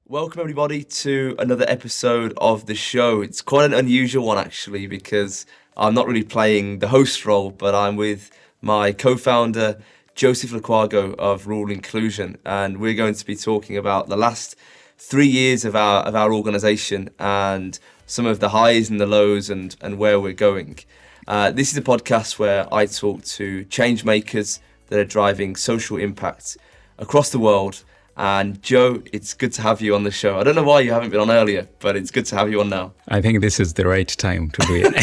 Welcome everybody to another episode of the show. It's quite an unusual one actually because I'm not really playing the host role, but I'm with my co-founder Joseph Lukwago of Rural Inclusion, and we're going to be talking about the last 3 years of our organisation and some of the highs and the lows and where we're going. This is a podcast where I talk to change makers that are driving social impact across the world. And Joe, it's good to have you on the show. I don't know why you haven't been on earlier, but it's good to have you on now. I think this is the right time to do it.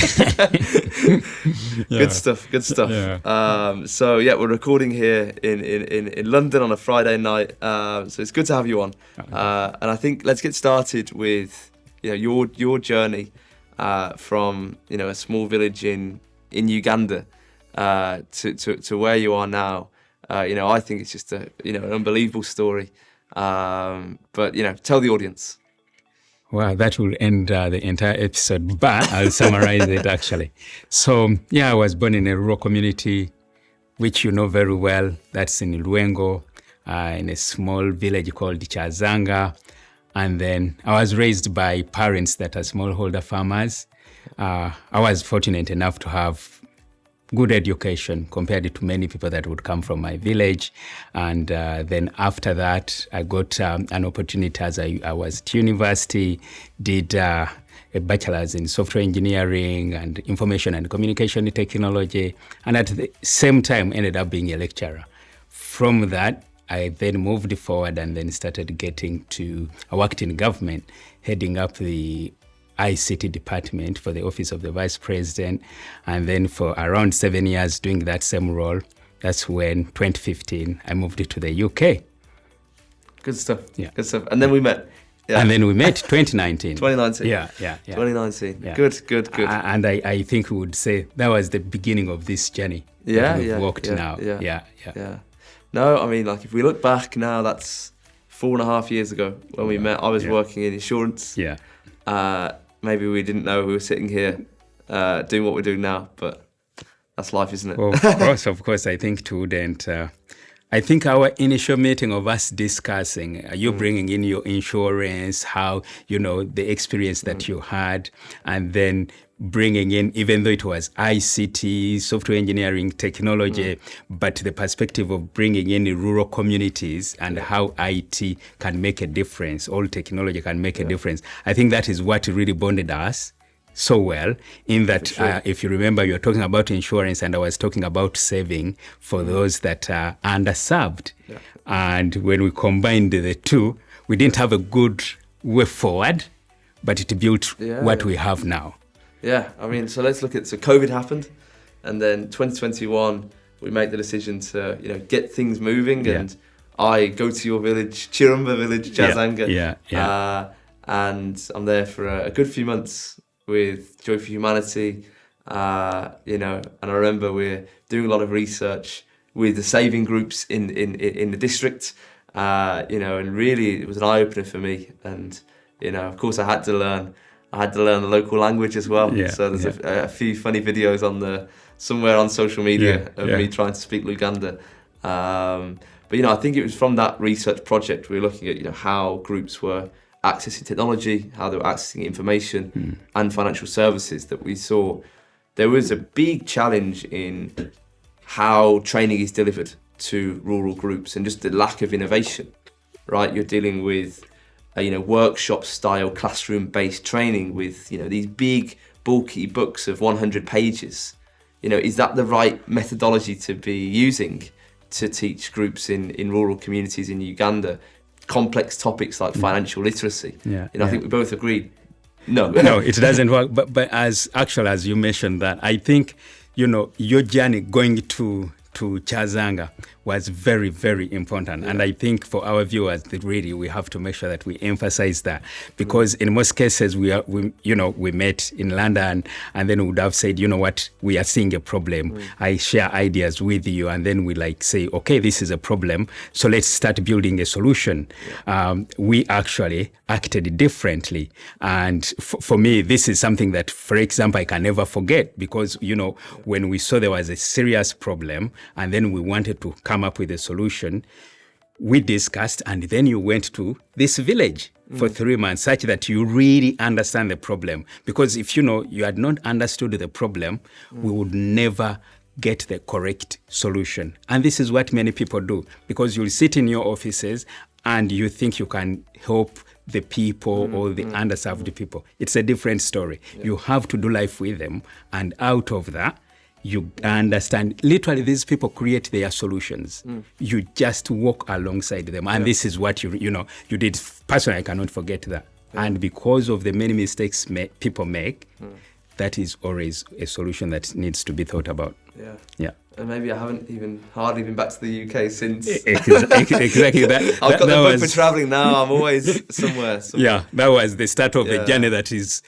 Good stuff. Yeah. So we're recording here in London on a Friday night. So it's good to have you on. And I think let's get started with your journey from a small village in Uganda to where you are now. I think it's just an unbelievable story. But tell the audience. Wow, that will end the entire episode, but I'll summarize it actually. So, I was born in a rural community, which you know very well. That's in Lwengo, in a small village called Chazanga. And then I was raised by parents that are smallholder farmers. I was fortunate enough to have good education compared to many people that would come from my village. And then after that, I got an opportunity as I was at university, did a bachelor's in software engineering and information and communication technology. And at the same time, ended up being a lecturer. From that, I then moved forward and then started I worked in government, heading up the ICT department for the office of the vice president, and then for around 7 years doing that same role. That's when 2015 I moved to the UK. Good stuff. Yeah. Good stuff. And then we met. Yeah. And then we met 2019. 2019. Yeah. 2019. Yeah. Good. And I think we would say that was the beginning of this journey. Yeah. That we've walked now. Yeah. No, I mean, like if we look back now, that's 4.5 years ago when we met. I was working in insurance. Yeah. Maybe we didn't know we were sitting here doing what we're doing now, but that's life, isn't it? Well, of course, I think too. And I think our initial meeting of us discussing, you bringing in your insurance, how, the experience that you had, and then bringing in, even though it was ICT, software engineering, technology, but the perspective of bringing in the rural communities and how IT can make a difference, all technology can make a difference. I think that is what really bonded us so well, in that if you remember, you're talking about insurance and I was talking about saving for those that are underserved. Yeah. And when we combined the two, we didn't have a good way forward, but it built what we have now. Yeah, I mean, so let's look at, so COVID happened, and then 2021, we made the decision to, get things moving, and I go to your village, Chirumba village, Chazanga, and I'm there for a good few months with Joy for Humanity, and I remember we're doing a lot of research with the saving groups in the district, and really it was an eye-opener for me, and, of course I had to learn the local language as well. Yeah, so there's a few funny videos somewhere on social media of me trying to speak Luganda. But I think it was from that research project we were looking at how groups were accessing technology, how they were accessing information and financial services, that we saw there was a big challenge in how training is delivered to rural groups and just the lack of innovation. Right, you're dealing with workshop style classroom based training with these big bulky books of 100 pages. Is that the right methodology to be using to teach groups in rural communities in Uganda complex topics like financial literacy? I think we both agreed no, it doesn't work. But as you mentioned that, I think your journey going to Chazanga was very, very important. And I think for our viewers, that really we have to make sure that we emphasize that, because in most cases we met in London and then we would have said, we are seeing a problem. I share ideas with you and then we say, okay, this is a problem, so let's start building a solution. We actually acted differently. And for me, this is something that, for example, I can never forget, because, when we saw there was a serious problem and then we wanted to come up with a solution, we discussed, and then you went to this village for 3 months, such that you really understand the problem. Because if you had not understood the problem, we would never get the correct solution. And this is what many people do, because you'll sit in your offices and you think you can help the people or the underserved people. It's a different story. Yeah. You have to do life with them, and out of that, you understand, literally these people create their solutions. You just walk alongside them. And this is what you did. Personally, I cannot forget that. Yeah. And because of the many mistakes people make, that is always a solution that needs to be thought about. Yeah. Yeah. And maybe I haven't hardly been back to the UK since. Exactly that. I've got the book for travelling now. I'm always somewhere. Yeah, that was the start of the journey that is,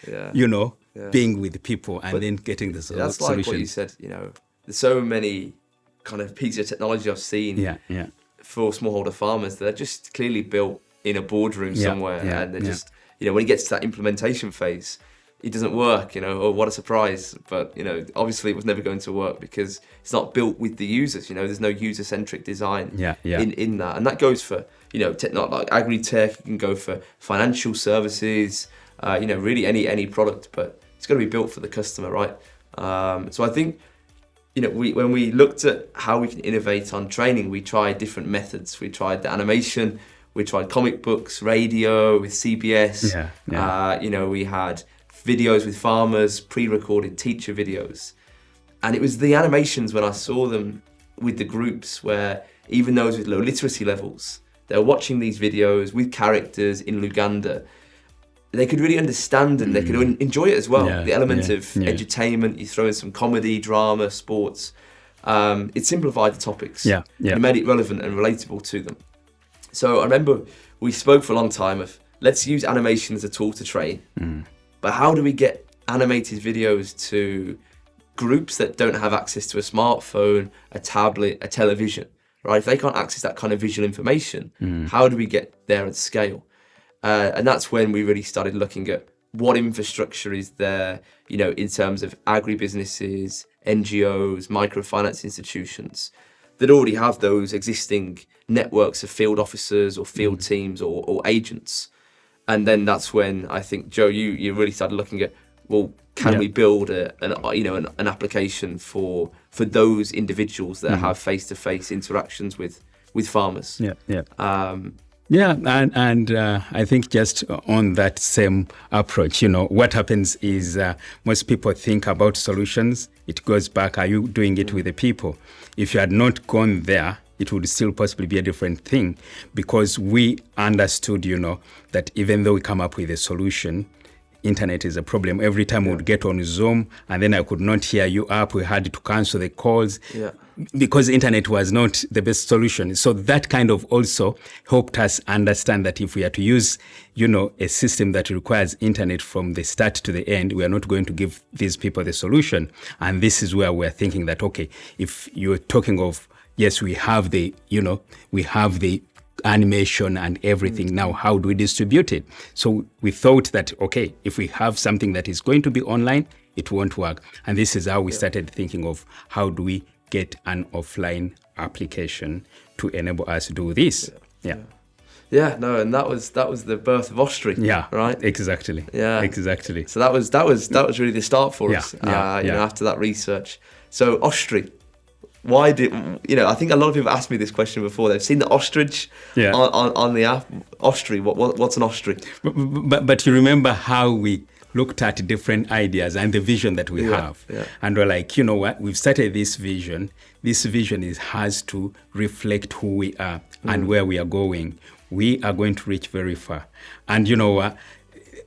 being with people and then getting the solution. That's like what you said, there's so many kind of pieces of technology I've seen for smallholder farmers that are just clearly built in a boardroom somewhere. And they're just, when it gets to that implementation phase, it doesn't work, oh, what a surprise. But, obviously it was never going to work because it's not built with the users, there's no user-centric design in that. And that goes for, like agri-tech, it can go for financial services, really any product, but it's got to be built for the customer, right? So I think, when we looked at how we can innovate on training, we tried different methods. We tried the animation, we tried comic books, radio with CBS, we had videos with farmers, pre-recorded teacher videos. And it was the animations when I saw them with the groups where even those with low literacy levels, they were watching these videos with characters in Luganda. They could really understand and they could enjoy it as well. The element of edutainment, you throw in some comedy, drama, sports. It simplified the topics. It made it relevant and relatable to them. So I remember we spoke for a long time of, let's use animation as a tool to train. But how do we get animated videos to groups that don't have access to a smartphone, a tablet, a television, right? If they can't access that kind of visual information, how do we get there at scale? And that's when we really started looking at what infrastructure is there, in terms of agribusinesses, NGOs, microfinance institutions that already have those existing networks of field officers or field teams or agents. And then that's when I think, Joe, you really started looking at, well, can we build an application for those individuals that have face-to-face interactions with farmers? And I think just on that same approach, what happens is most people think about solutions. It goes back, are you doing it with the people? If you had not gone there, it would still possibly be a different thing, because we understood, that even though we come up with a solution, internet is a problem. Every time we would get on Zoom and then I could not hear you up, we had to cancel the calls because internet was not the best solution. So that kind of also helped us understand that if we are to use, a system that requires internet from the start to the end, we are not going to give these people the solution. And this is where we're thinking that, okay, if you're talking of, yes, we have the animation and everything. Now, how do we distribute it? So we thought that, okay, if we have something that is going to be online, it won't work. And this is how we started thinking of how do we get an offline application to enable us to do this. And that was the birth of Ostry. Right. Exactly. So that was really the start for us. After that research. So Ostry. Why did, I think a lot of people asked me this question before. They've seen the ostrich on the app. Ostry, what's an ostry? But you remember how we looked at different ideas and the vision that we have. And we're like, you know what, we've started this vision. This vision has to reflect who we are and where we are going. We are going to reach very far. And you know what,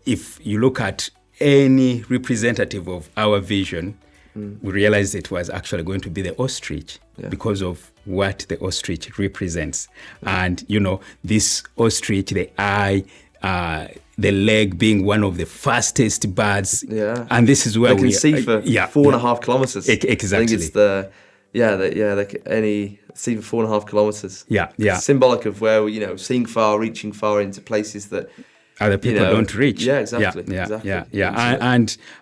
if you look at any representative of our vision, we realized it was actually going to be the ostrich because of what the ostrich represents. And, this ostrich, the eye, the leg being one of the fastest birds. And this is where we can see for 4.5 kilometers. Exactly. I think it's see for 4.5 kilometers. It's symbolic of where we're, seeing far, reaching far into places that other people don't reach. Yeah, exactly.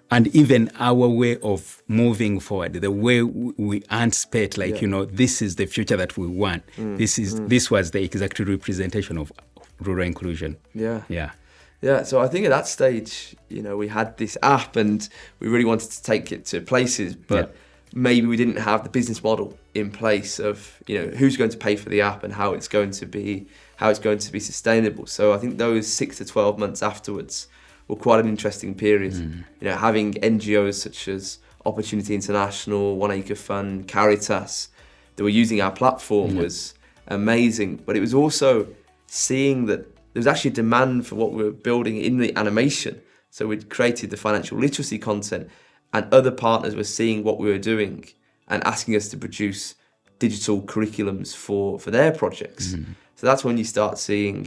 And even our way of moving forward, the way we anticipate, like this is the future that we want. This was the exact representation of rural inclusion. Yeah, so I think at that stage, we had this app and we really wanted to take it to places, but maybe we didn't have the business model in place of, who's going to pay for the app and how it's going to be sustainable. So I think those 6 to 12 months afterwards were quite an interesting period. Having NGOs such as Opportunity International, One Acre Fund, Caritas that were using our platform was amazing. But it was also seeing that there was actually demand for what we were building in the animation. So we'd created the financial literacy content, and other partners were seeing what we were doing and asking us to produce digital curriculums for their projects. So that's when you start seeing,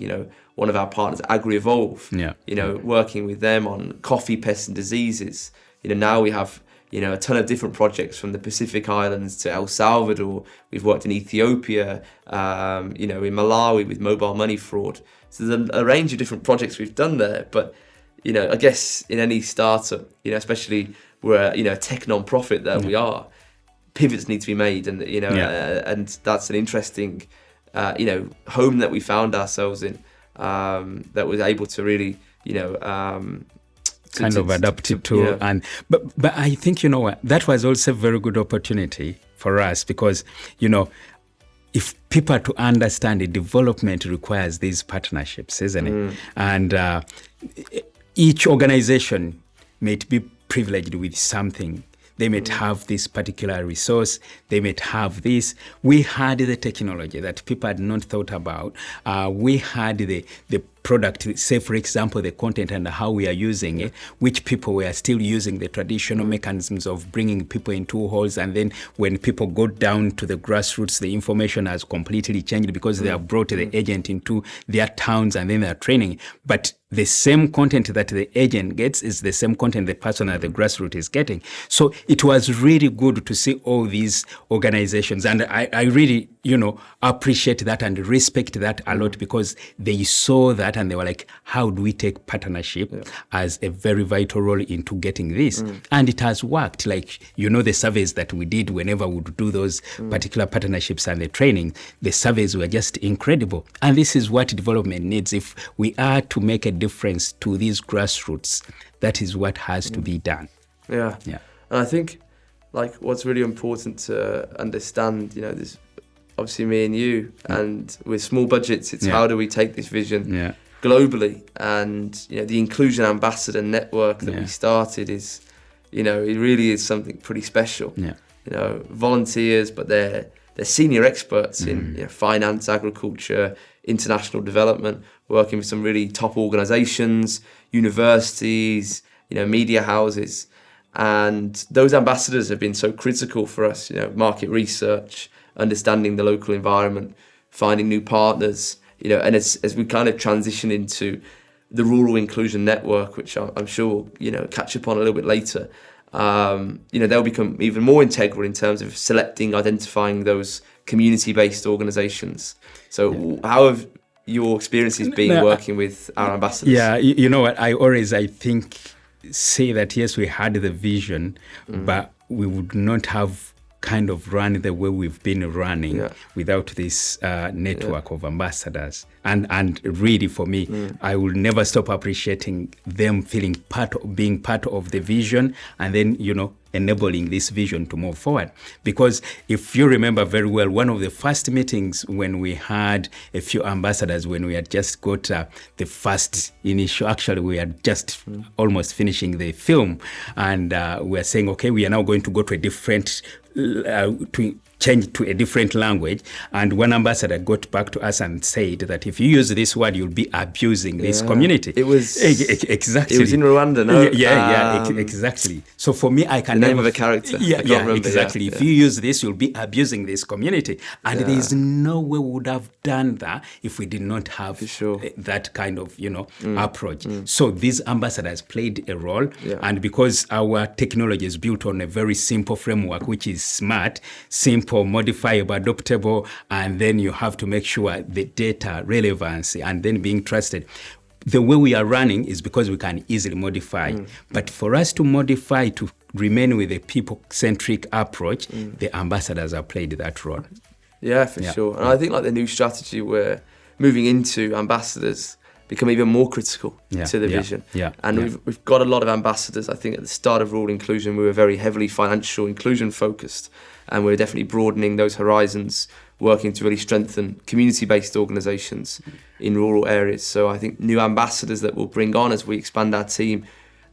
one of our partners, Agri-Evolve, working with them on coffee pests and diseases. Now we have, a ton of different projects from the Pacific Islands to El Salvador. We've worked in Ethiopia, in Malawi with mobile money fraud. So there's a range of different projects we've done there. But, I guess in any startup, especially we're a tech non-profit that we are, pivots need to be made. And, and that's an interesting, home that we found ourselves in, that was able to really, adapt it to. And but I think, that was also a very good opportunity for us because, if people are to understand it, development requires these partnerships, isn't it? And each organization may be privileged with something. They may have this particular resource. They may have this. We had the technology that people had not thought about. We had the product, say for example, the content and how we are using it, which people were still using the traditional mechanisms of bringing people into halls. And then when people go down to the grassroots, the information has completely changed because they have brought the agent into their towns and then they're training. But the same content that the agent gets is the same content the person at the grassroots is getting. So it was really good to see all these organizations. And I really, appreciate that and respect that a lot because they saw that and they were like, how do we take partnership as a very vital role into getting this? And it has worked. Like, the surveys that we did whenever we would do those particular partnerships and the training, the surveys were just incredible. And this is what development needs. If we are to make a difference to these grassroots, that is what has to be done. Yeah. And I think, what's really important to understand, there's obviously me and you, and with small budgets, it's how do we take this vision globally? And, the Inclusion Ambassador Network that we started is, it really is something pretty special. Volunteers, but they're senior experts in finance, agriculture, international development, working with some really top organizations, universities, media houses. And those ambassadors have been so critical for us, market research, understanding the local environment, finding new partners, and as we kind of transition into the Rural Inclusion Network, which I'm sure we'll, catch up on a little bit later, they'll become even more integral in terms of selecting, identifying those community-based organizations. So how have your experiences been working with our ambassadors? Yeah, you know what, I think, say that yes, we had the vision, but we would not have kind of run the way we've been running without this network of ambassadors. And really for me, I will never stop appreciating them being part of the vision and then, enabling this vision to move forward. Because if you remember very well, one of the first meetings when we had a few ambassadors, when we had just got the first initial, actually we had just almost finishing the film, and we are saying, okay, we are now going to go to a different, to change to a different language. And one ambassador got back to us and said that if you use this word, you'll be abusing this community. It was exactly. It was in Rwanda, no? Exactly. So for me, I can the name of a character. Exactly. If you use this, you'll be abusing this community. And there is no way we would have done that if we did not have that kind of, approach. So these ambassadors played a role. And because our technology is built on a very simple framework, which is smart, simple, modifiable, adaptable, and then you have to make sure the data relevancy and then being trusted. the way we are running is because we can easily modify. But for us to modify, to remain with a people-centric approach, the ambassadors have played that role. Yeah, for sure. And I think like the new strategy we're moving into, ambassadors become even more critical to the vision. And we've got a lot of ambassadors. I think at the start of rural inclusion, we were very heavily financial inclusion focused, and we're definitely broadening those horizons, working to really strengthen community-based organisations in rural areas. So I think new ambassadors that we'll bring on as we expand our team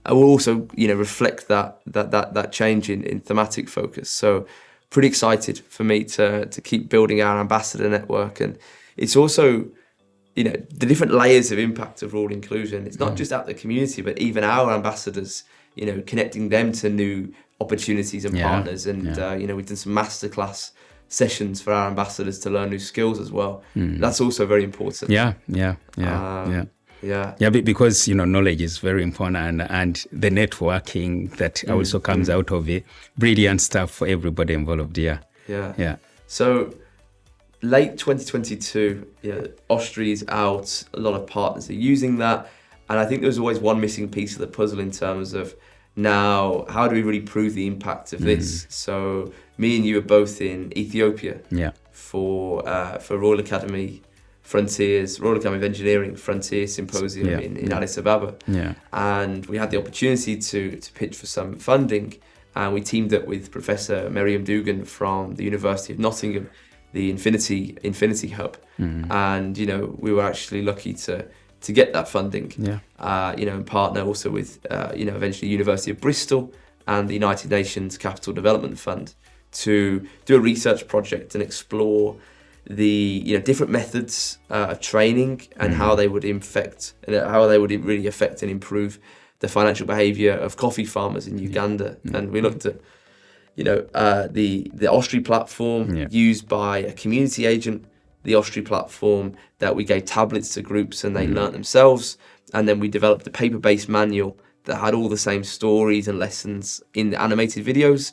will also, reflect that change in thematic focus. So pretty excited for me to keep building our ambassador network. And it's also, the different layers of impact of rural inclusion. It's not just at the community, but even our ambassadors, connecting them to new opportunities and partners. And, we've done some masterclass sessions for our ambassadors to learn new skills as well. That's also very important. Because knowledge is very important, and the networking that also comes out of it. Brilliant stuff for everybody involved. So late 2022, Austri is out. A lot of partners are using that, and I think there was always one missing piece of the puzzle in terms of now how do we really prove the impact of this. So me and you are both in Ethiopia for Royal Academy of Engineering Frontier Symposium in Addis Ababa. And we had the opportunity to pitch for some funding, and we teamed up with Professor Miriam Dugan from the University of Nottingham, the Infinity Hub. And we were actually lucky to get that funding. And partner also with eventually University of Bristol and the United Nations Capital Development Fund to do a research project and explore the different methods of training and how they would really affect and improve the financial behaviour of coffee farmers in Uganda. And we looked at the Austri platform used by a community agent, the Austri platform that we gave tablets to groups and they learnt themselves, and then we developed a paper-based manual that had all the same stories and lessons in the animated videos,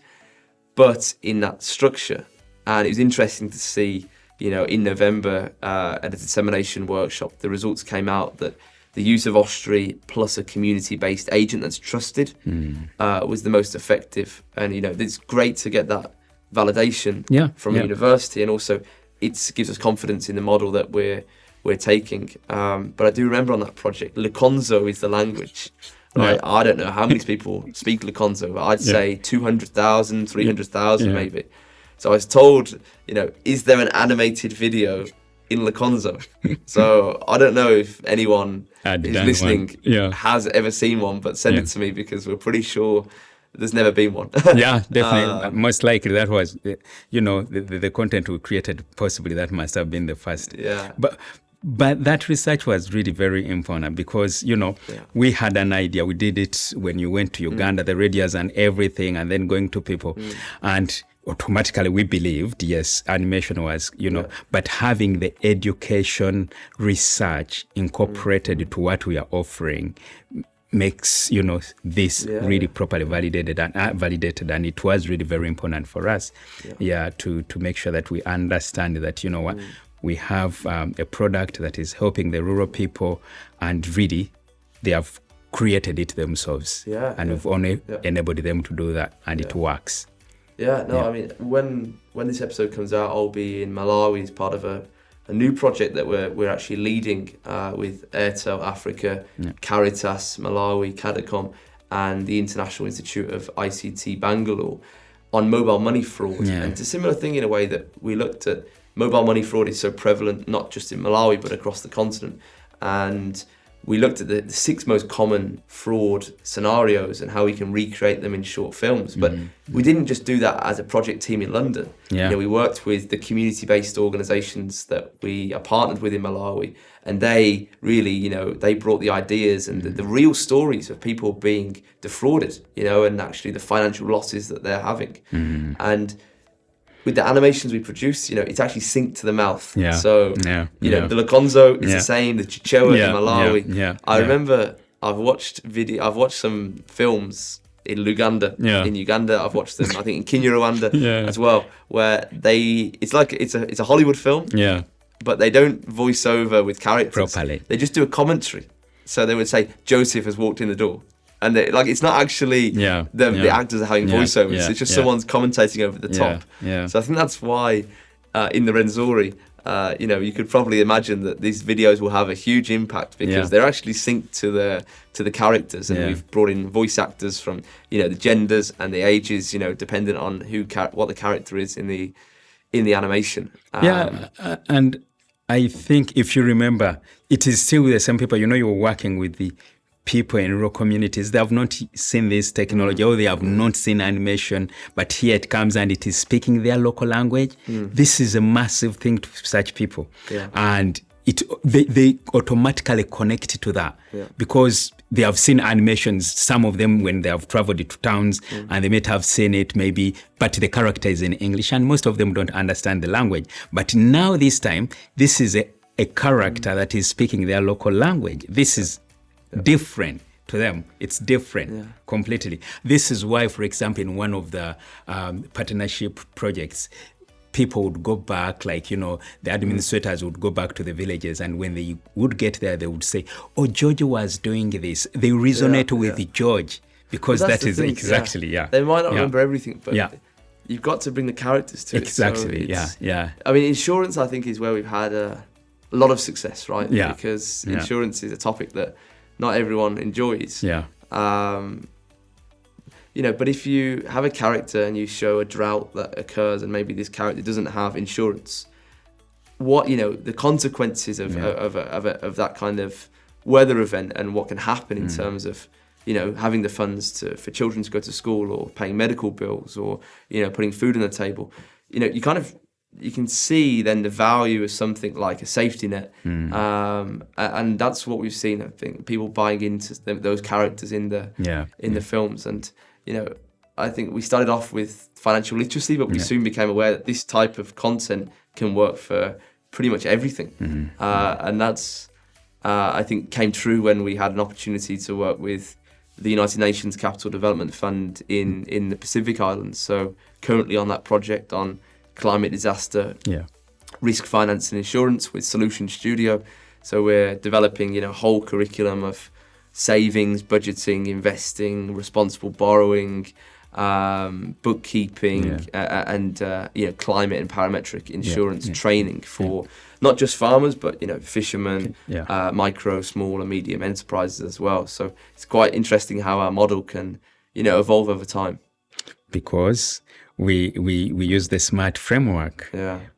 but in that structure. And it was interesting to see, in November at a dissemination workshop, the results came out that the use of Austri plus a community-based agent that's trusted was the most effective. And, it's great to get that validation from a university, and also it gives us confidence in the model that we're taking. But I do remember on that project, Lukonzo is the language. Right? I don't know how many people speak Lukonzo, but I'd say 200,000, 300,000 maybe. So I was told, is there an animated video in Lukonzo? So I don't know if anyone who's listening has ever seen one, but send it to me because we're pretty sure there's never been one. Definitely. Most likely that was, the content we created, possibly that must have been the first. But that research was really very important because, we had an idea. We did it when you went to Uganda, the radios and everything, and then going to people. And automatically we believed, yes, animation was, but having the education research incorporated to what we are offering makes, this really properly validated, and it was really very important for us, to make sure that we understand that, what, we have a product that is helping the rural people, and really they have created it themselves, and we've only enabled them to do that, and it works. I mean, when this episode comes out, I'll be in Malawi as part of a new project that we're actually leading with Airtel Africa, Caritas Malawi, Cadacom, and the International Institute of ICT Bangalore on mobile money fraud. And it's a similar thing in a way that we looked at. Mobile money fraud is so prevalent, not just in Malawi, but across the continent. And we looked at the 6 most common fraud scenarios and how we can recreate them in short films. But we didn't just do that as a project team in London. We worked with the community-based organisations that we are partnered with in Malawi, and they really, they brought the ideas and the real stories of people being defrauded, and actually the financial losses that they're having. And with the animations we produce, it's actually synced to the mouth. So, the Lukonzo is the same, the Chichewa in Malawi. I remember I've watched some films in Luganda, in Uganda. I've watched them, I think in Kinyarwanda as well, where it's a Hollywood film, but they don't voice over with characters. Properly. They just do a commentary. So they would say, Joseph has walked in the door. And it's not actually the actors are having voiceovers. It's just someone's commentating over the top. So I think that's why in the Renzori, you could probably imagine that these videos will have a huge impact because they're actually synced to the characters, and we've brought in voice actors from the genders and the ages, dependent on what the character is in the animation. And I think if you remember, it is still the same people. You're working with the people in rural communities. They have not seen this technology, or they have not seen animation, but here it comes and it is speaking their local language. This is a massive thing to such people. And they automatically connect to that because they have seen animations, some of them when they have traveled to towns, and they might have seen it maybe, but the character is in English, and most of them don't understand the language. But now this time, this is a character that is speaking their local language. This is different to them. It's different completely. This is why, for example, in one of the partnership projects, people would go back, the administrators would go back to the villages, and when they would get there, they would say, oh, George was doing this. They resonate with George because that is exactly, They might not remember everything, but you've got to bring the characters to it. Exactly, I mean, insurance, I think, is where we've had a lot of success, right? Because insurance is a topic that not everyone enjoys. But if you have a character and you show a drought that occurs and maybe this character doesn't have insurance, the consequences of that kind of weather event and what can happen in terms of having the funds for children to go to school, or paying medical bills, or putting food on the table, you can see then the value of something like a safety net, and that's what we've seen. I think people buying into those characters in the films, and I think we started off with financial literacy, but we soon became aware that this type of content can work for pretty much everything, and that's I think came true when we had an opportunity to work with the United Nations Capital Development Fund in the Pacific Islands. So currently on that project on climate disaster, risk finance and insurance with Solution Studio. So we're developing, a whole curriculum of savings, budgeting, investing, responsible borrowing, bookkeeping, and climate and parametric insurance training for not just farmers, but fishermen, micro, small, and medium enterprises as well. So it's quite interesting how our model can, evolve over time. Because we use the SMART framework.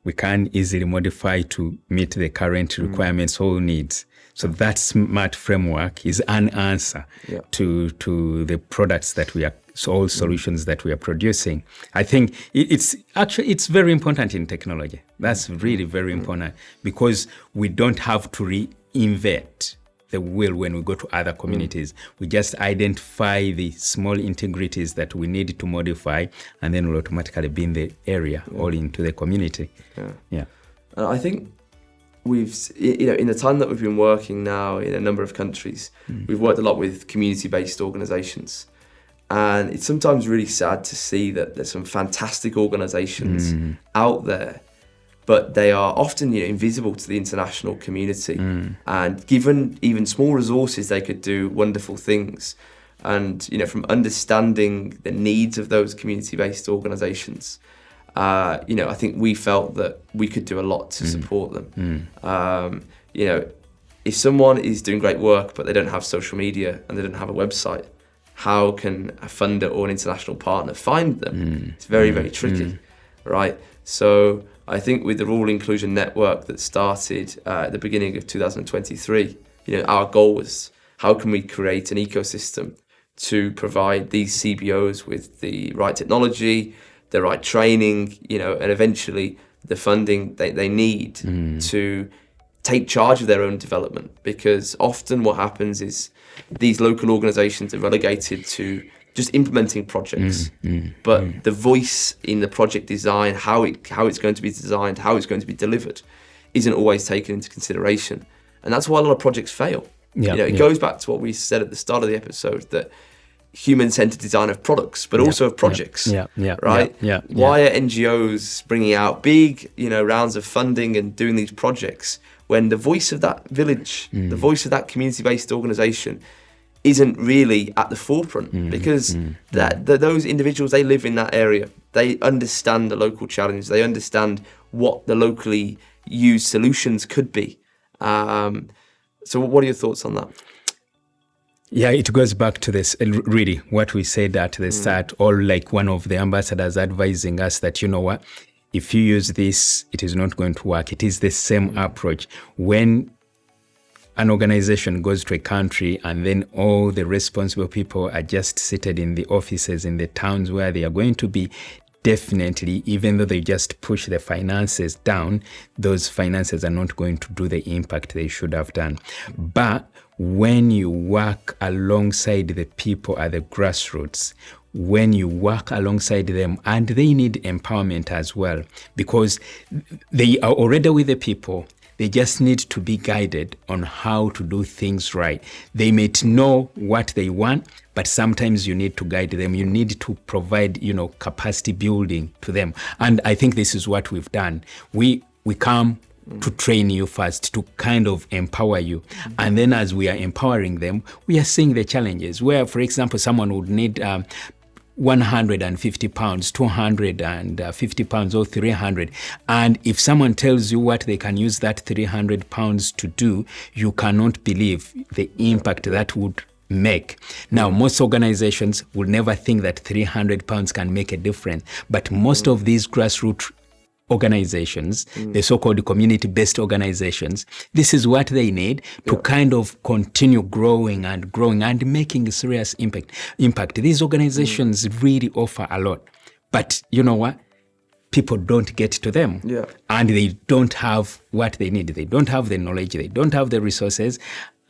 We can easily modify to meet the current requirements or needs. So that SMART framework is an answer to the products that we are, all solutions that we are producing. I think it's very important in technology. That's really very important, because we don't have to reinvent the wheel when we go to other communities. We just identify the small integrities that we need to modify, and then we'll automatically be in the area or into the community. I think we've, in the time that we've been working now in a number of countries, we've worked a lot with community-based organisations. And it's sometimes really sad to see that there's some fantastic organisations out there, but they are often invisible to the international community. And given even small resources, they could do wonderful things. And from understanding the needs of those community-based organisations, I think we felt that we could do a lot to support them. If someone is doing great work but they don't have social media and they don't have a website, how can a funder or an international partner find them? It's very, very tricky, right? So I think with the Rural Inclusion Network that started at the beginning of 2023, our goal was, how can we create an ecosystem to provide these CBOs with the right technology, the right training, and eventually the funding they need to take charge of their own development. Because often what happens is these local organisations are relegated to just implementing projects, but the voice in the project design, how it's going to be designed, how it's going to be delivered, isn't always taken into consideration, and that's why a lot of projects fail. It goes back to what we said at the start of the episode, that human-centered design of products, but also of projects. Right? Why are NGOs bringing out big, rounds of funding and doing these projects when the voice of that village, the voice of that community-based organisation isn't really at the forefront, because those individuals, they live in that area. They understand the local challenge. They understand what the locally used solutions could be. So what are your thoughts on that? Yeah, it goes back to this, really, what we said at the start, or like one of the ambassadors advising us that, you know what, if you use this, it is not going to work. It is the same approach. When an organization goes to a country and then all the responsible people are just seated in the offices in the towns where they are going to be, definitely, even though they just push the finances down, those finances are not going to do the impact they should have done. But when you work alongside the people at the grassroots, when you work alongside them, and they need empowerment as well, because they are already with the people, they just need to be guided on how to do things right. They may know what they want, but sometimes you need to guide them. You need to provide, capacity building to them. And I think this is what we've done. We come to train you first, to kind of empower you. And then as we are empowering them, we are seeing the challenges where, for example, someone would need 150 pounds, 250 pounds, or 300. And if someone tells you what they can use that 300 pounds to do, you cannot believe the impact that would make. Now, most organizations will never think that 300 pounds can make a difference, but most of these grassroots organizations, the so-called community-based organizations, this is what they need to kind of continue growing and making a serious impact. These organizations really offer a lot, but you know what? People don't get to them, and they don't have what they need. They don't have the knowledge, they don't have the resources,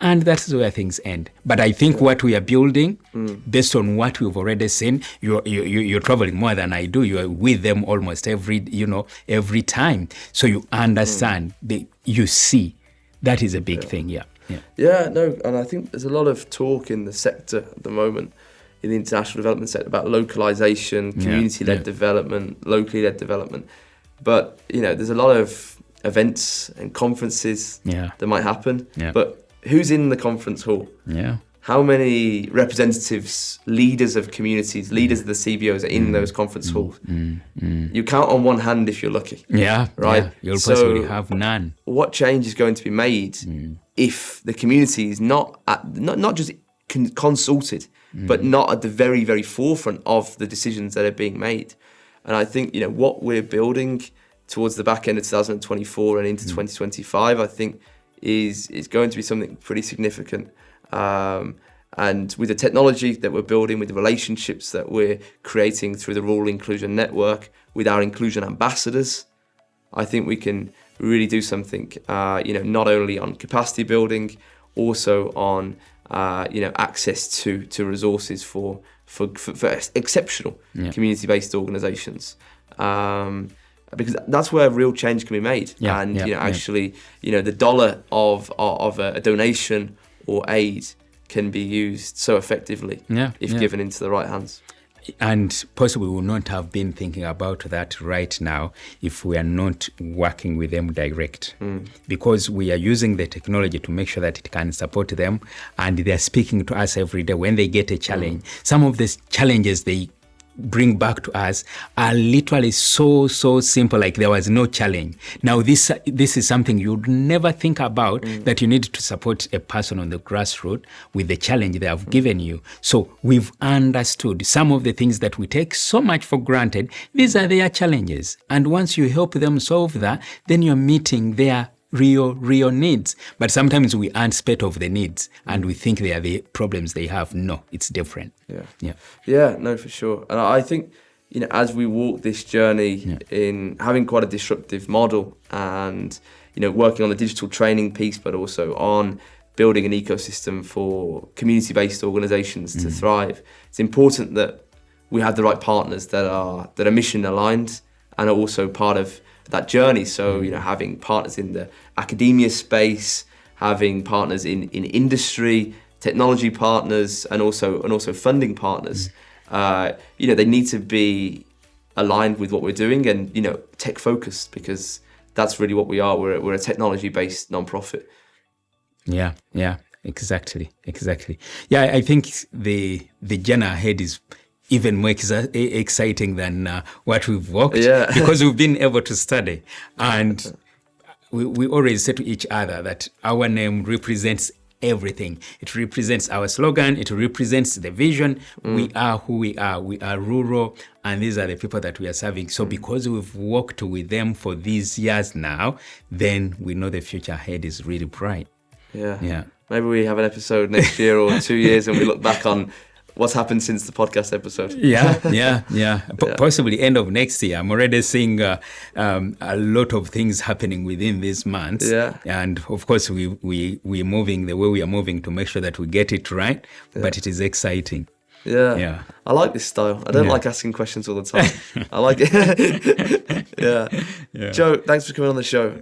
and that's where things end. But I think what we are building, based on what we've already seen, you're traveling more than I do. You're with them almost every time. So you understand, you see. That is a big thing, and I think there's a lot of talk in the sector at the moment, in the international development sector, about localization, community-led development, locally led development. But, there's a lot of events and conferences that might happen. But who's in the conference hall? How many representatives, leaders of communities, leaders of the CBOs are in those conference halls? You count on one hand if you're lucky. Right? You'll possibly have none. What change is going to be made if the community is not just consulted, but not at the very, very forefront of the decisions that are being made? And I think, what we're building towards the back end of 2024 and into 2025, I think, is going to be something pretty significant. And with the technology that we're building, with the relationships that we're creating through the Rural Inclusion Network, with our inclusion ambassadors, I think we can really do something, not only on capacity building, also on, access to resources for exceptional community-based organizations. Because that's where real change can be made. The dollar of a donation or aid can be used so effectively if given into the right hands. And possibly we will not have been thinking about that right now if we are not working with them direct. Because we are using the technology to make sure that it can support them, and they are speaking to us every day when they get a challenge. Some of these challenges they bring back to us are literally so simple, like there was no challenge. Now this is something you'd never think about, that you need to support a person on the grassroots with the challenge they have given you. So we've understood some of the things that we take so much for granted. These are their challenges, and once you help them solve that, then you're meeting their real needs. But sometimes we anticipate of the needs and we think they are the problems they have. No, it's different. No, for sure. And I think, as we walk this journey in having quite a disruptive model and, working on the digital training piece, but also on building an ecosystem for community-based organizations to thrive, it's important that we have the right partners that are mission aligned and are also part of that journey. So, having partners in the academia space, having partners in industry, technology partners, and also funding partners. They need to be aligned with what we're doing and, tech focused, because that's really what we are. We're a technology-based non-profit. Yeah, exactly. Yeah, I think the journey ahead is even more exciting than what we've walked, because we've been able to study. And we always say to each other that our name represents everything. It represents our slogan. It represents the vision. We are who we are. We are rural, and these are the people that we are serving. So because we've worked with them for these years now, then we know the future ahead is really bright. Yeah. Maybe we have an episode next year or 2 years and we look back on what's happened since the podcast episode. Yeah. Possibly end of next year. I'm already seeing a lot of things happening within these months. Yeah. And of course, we're moving the way we are moving to make sure that we get it right. Yeah. But it is exciting. Yeah. I like this style. I don't like asking questions all the time. I like it. Yeah. Joe, thanks for coming on the show.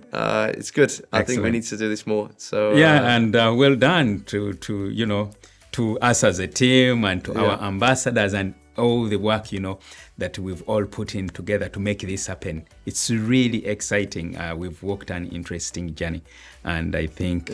It's good. I think we need to do this more. So and well done to us as a team and to our ambassadors and all the work, that we've all put in together to make this happen. It's really exciting. We've walked an interesting journey, and I think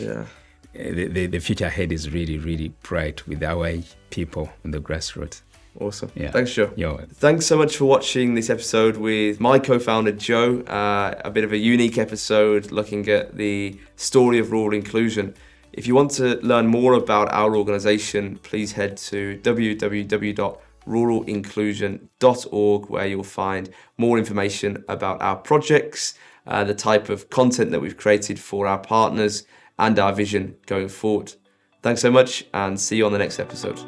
the future ahead is really, really bright with our people on the grassroots. Awesome. Yeah. Thanks, Joe. Yo. Thanks so much for watching this episode with my co-founder, Joe. A bit of a unique episode looking at the story of rural inclusion. If you want to learn more about our organisation, please head to www.ruralinclusion.org, where you'll find more information about our projects, the type of content that we've created for our partners, and our vision going forward. Thanks so much, and see you on the next episode.